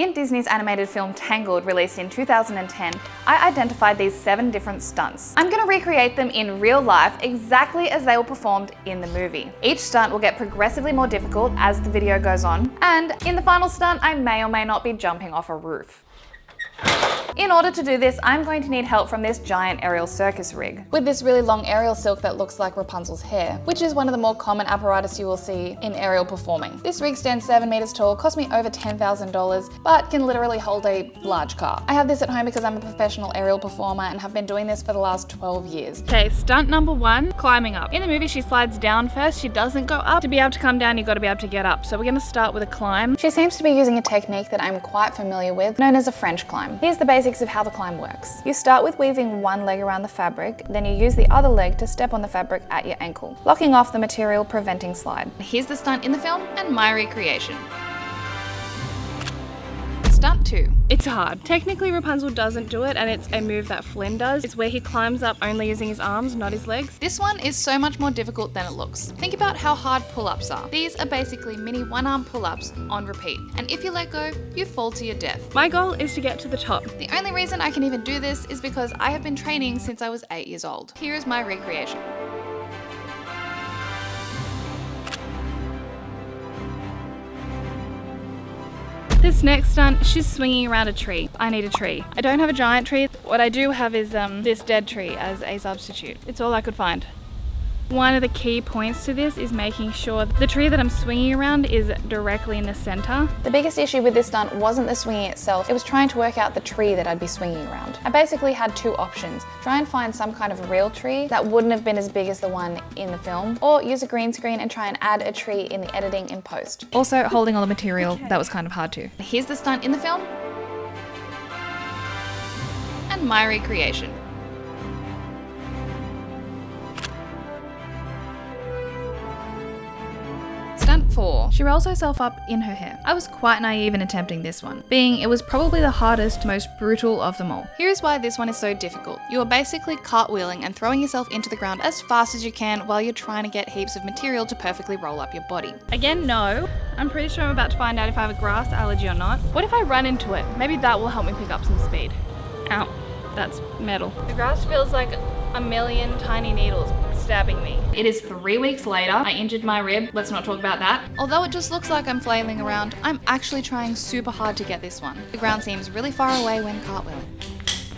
In Disney's animated film Tangled, released in 2010, I identified these 7 different stunts. I'm gonna recreate them in real life exactly as they were performed in the movie. Each stunt will get progressively more difficult as the video goes on, and in the final stunt, I may or may not be jumping off a roof. In order to do this, I'm going to need help from this giant aerial circus rig, with this really long aerial silk that looks like Rapunzel's hair, which is one of the more common apparatus you will see in aerial performing. This rig stands 7 meters tall, cost me over $10,000, but can literally hold a large car. I have this at home because I'm a professional aerial performer and have been doing this for the last 12 years. Okay, stunt number 1, climbing up. In the movie, she slides down first, she doesn't go up. To be able to come down, you've got to be able to get up. So we're gonna start with a climb. She seems to be using a technique that I'm quite familiar with, known as a French climb. Here's the basics of how the climb works. You start with weaving one leg around the fabric, then you use the other leg to step on the fabric at your ankle, locking off the material, preventing slide. Here's the stunt in the film and my recreation. Stunt 2. It's hard. Technically, Rapunzel doesn't do it, and it's a move that Flynn does. It's where he climbs up only using his arms, not his legs. This one is so much more difficult than it looks. Think about how hard pull-ups are. These are basically mini one-arm pull-ups on repeat, and if you let go, you fall to your death. My goal is to get to the top. The only reason I can even do this is because I have been training since I was 8 years old. Here is my recreation. This next stunt, she's swinging around a tree. I need a tree. I don't have a giant tree. What I do have is this dead tree as a substitute. It's all I could find. One of the key points to this is making sure the tree that I'm swinging around is directly in the center. The biggest issue with this stunt wasn't the swinging itself, it was trying to work out the tree that I'd be swinging around. I basically had 2 options. Try and find some kind of real tree that wouldn't have been as big as the one in the film, or use a green screen and try and add a tree in the editing in post. Also, holding all the material, that was kind of hard too. Here's the stunt in the film and my recreation. Stunt 4. She rolls herself up in her hair. I was quite naive in attempting this one, being it was probably the hardest, most brutal of them all. Here is why this one is so difficult. You are basically cartwheeling and throwing yourself into the ground as fast as you can while you're trying to get heaps of material to perfectly roll up your body. Again, no. I'm pretty sure I'm about to find out if I have a grass allergy or not. What if I run into it? Maybe that will help me pick up some speed. Ow, that's metal. The grass feels like a million tiny needles stabbing me. It is 3 weeks later. I injured my rib. Let's not talk about that. Although it just looks like I'm flailing around, I'm actually trying super hard to get this one. The ground seems really far away when cartwheeling.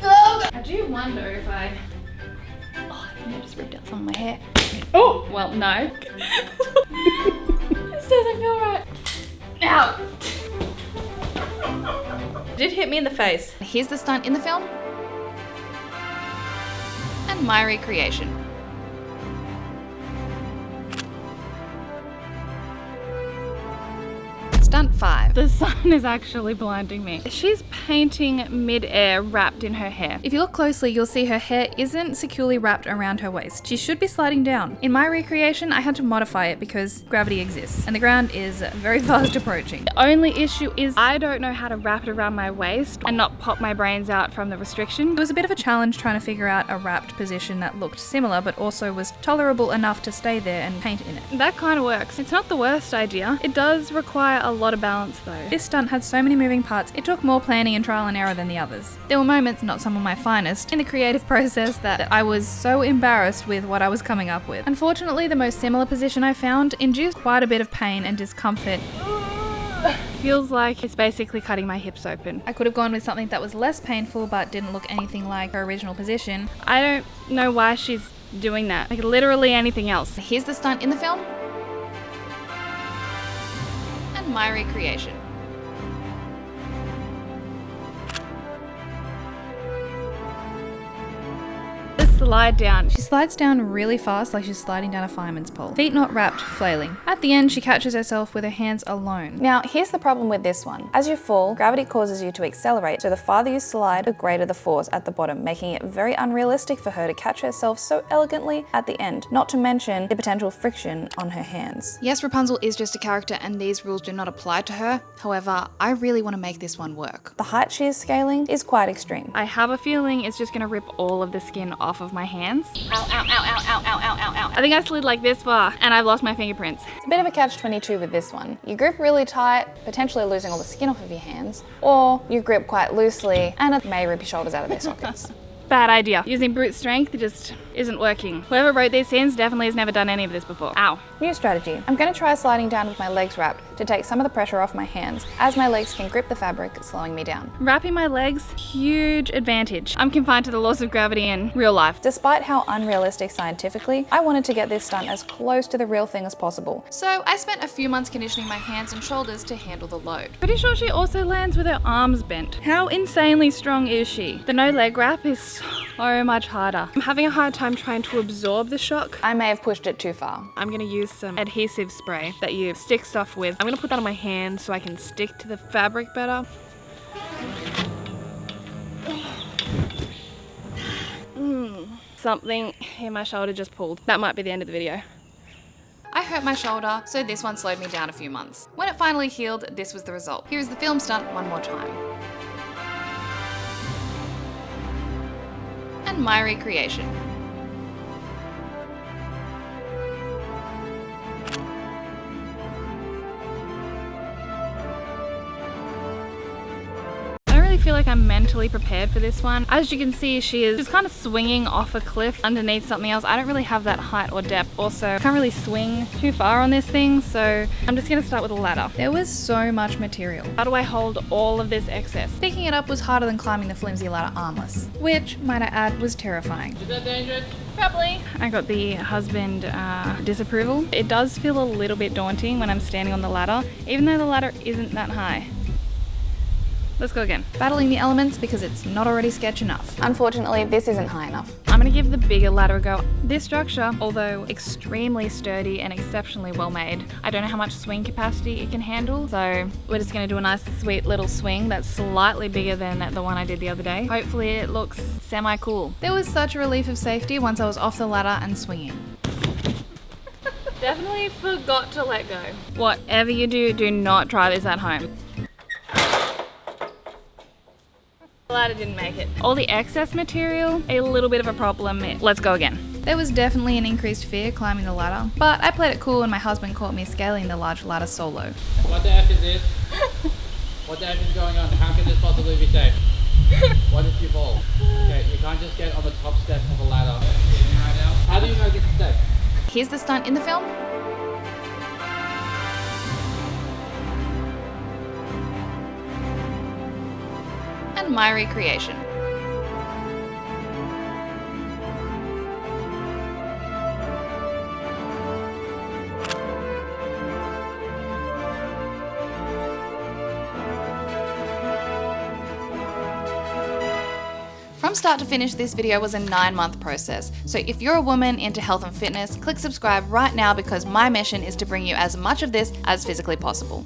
I do wonder if I think I just ripped out some of my hair. Oh, well, no. This doesn't feel right. Ow. It did hit me in the face. Here's the stunt in the film and my recreation. Stunt 5. The sun is actually blinding me. She's painting mid-air wrapped in her hair. If you look closely, you'll see her hair isn't securely wrapped around her waist. She should be sliding down. In my recreation, I had to modify it because gravity exists and the ground is very fast approaching. The only issue is I don't know how to wrap it around my waist and not pop my brains out from the restriction. It was a bit of a challenge trying to figure out a wrapped position that looked similar but also was tolerable enough to stay there and paint in it. That kind of works. It's not the worst idea. It does require a lot of balance though. This stunt had so many moving parts, it took more planning and trial and error than the others. There were moments, not some of my finest, in the creative process that I was so embarrassed with what I was coming up with. Unfortunately, the most similar position I found induced quite a bit of pain and discomfort. Feels like it's basically cutting my hips open. I could have gone with something that was less painful but didn't look anything like her original position. I don't know why she's doing that. Like literally anything else. Here's the stunt in the film and my recreation. Slide down. She slides down really fast like she's sliding down a fireman's pole. Feet not wrapped, flailing. At the end, she catches herself with her hands alone. Now, here's the problem with this one. As you fall, gravity causes you to accelerate, so the farther you slide, the greater the force at the bottom, making it very unrealistic for her to catch herself so elegantly at the end, not to mention the potential friction on her hands. Yes, Rapunzel is just a character and these rules do not apply to her. However, I really want to make this one work. The height she is scaling is quite extreme. I have a feeling it's just going to rip all of the skin off of of my hands. Ow, ow, ow, ow, ow, ow, ow, ow, ow. I think I slid like this far and I've lost my fingerprints. It's a bit of a catch-22 with this one. You grip really tight, potentially losing all the skin off of your hands, or you grip quite loosely and it may rip your shoulders out of their sockets. Bad idea. Using brute strength just isn't working. Whoever wrote these scenes definitely has never done any of this before. Ow. New strategy. I'm going to try sliding down with my legs wrapped to take some of the pressure off my hands, as my legs can grip the fabric, slowing me down. Wrapping my legs, huge advantage. I'm confined to the laws of gravity in real life. Despite how unrealistic scientifically, I wanted to get this stunt as close to the real thing as possible. So I spent a few months conditioning my hands and shoulders to handle the load. Pretty sure she also lands with her arms bent. How insanely strong is she? The no leg wrap is so much harder. I'm having a hard time trying to absorb the shock. I may have pushed it too far. I'm gonna use some adhesive spray that you stick stuff with. I'm gonna put that on my hand so I can stick to the fabric better. Something in my shoulder just pulled. That might be the end of the video. I hurt my shoulder, so this one slowed me down a few months. When it finally healed, this was the result. Here is the film stunt one more time. And my recreation. I feel like I'm mentally prepared for this one. As you can see, she is just kind of swinging off a cliff underneath something else. I don't really have that height or depth. Also, I can't really swing too far on this thing, so I'm just gonna start with a ladder. There was so much material. How do I hold all of this excess? Picking it up was harder than climbing the flimsy ladder armless, which, might I add, was terrifying. Is that dangerous? Probably. I got the husband disapproval. It does feel a little bit daunting when I'm standing on the ladder, even though the ladder isn't that high. Let's go again. Battling the elements because it's not already sketch enough. Unfortunately, this isn't high enough. I'm gonna give the bigger ladder a go. This structure, although extremely sturdy and exceptionally well made, I don't know how much swing capacity it can handle, so we're just gonna do a nice sweet little swing that's slightly bigger than the one I did the other day. Hopefully it looks semi-cool. There was such a relief of safety once I was off the ladder and swinging. Definitely forgot to let go. Whatever you do, do not try this at home. The ladder didn't make it. All the excess material, a little bit of a problem. Let's go again. There was definitely an increased fear climbing the ladder, but I played it cool and my husband caught me scaling the large ladder solo. What the F is this? What the F is going on? How can this possibly be safe? What if you fall? Okay, you can't just get on the top step of a ladder. How do you know this is safe? Here's the stunt in the film. And my recreation. From start to finish, this video was a 9-month process. So if you're a woman into health and fitness, click subscribe right now because my mission is to bring you as much of this as physically possible.